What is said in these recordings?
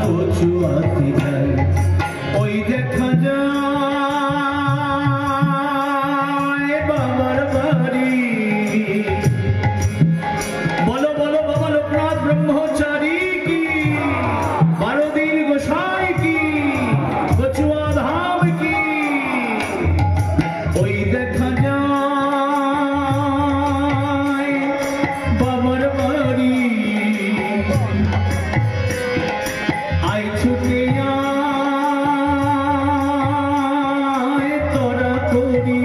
কচুয়াতে যাই ওই দেখা যায় বাবার বাড়ি বলো বলো বাবা লোকনাথ ব্রহ্মচারী কি 12 দিন গোসাই কি কচুয়া ধাম কি ওই দেখা যায় বাবার বাড়ি আয় ছুটে আয় তোরা করি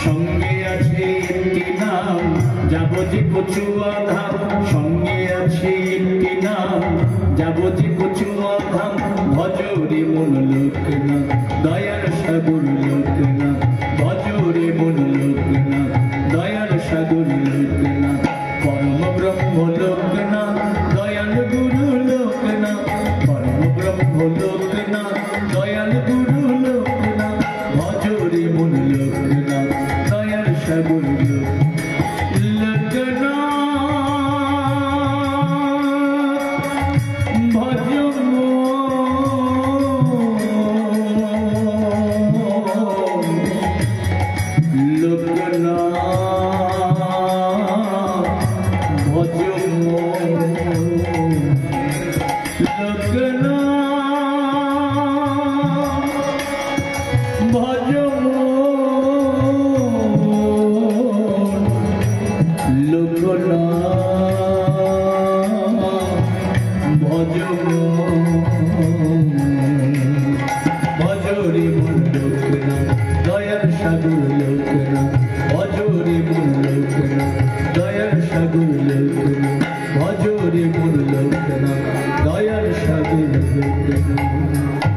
সঙ্গে আছে একটি নাম যাব যে কচুয়া ধাম সঙ্গে আছে একটি নাম যাব যে কচুয়া ধাম ভজরে মন লোকনাথ দয়ার সাগর লোকনাথ ভজরে মন লোকনাথ দয়ার সাগর লোকনাথ পরম ব্রহ্ম লোকনাথ দয়াল গুরু লোকনাথ পরম ব্রহ্ম লোকনাথ দয়াল গুরু লোকনাথ ভজরে মন লোকনাথ দয়ার সাগর ভজরে মন লোকনাথ দয়ার সাগর লোকনাথ ভজরে মন লোকনাথ দয়ার সাগর লোকনাথ ভজরে মন লোকনাথ দয়ার সাগর লোকনাথ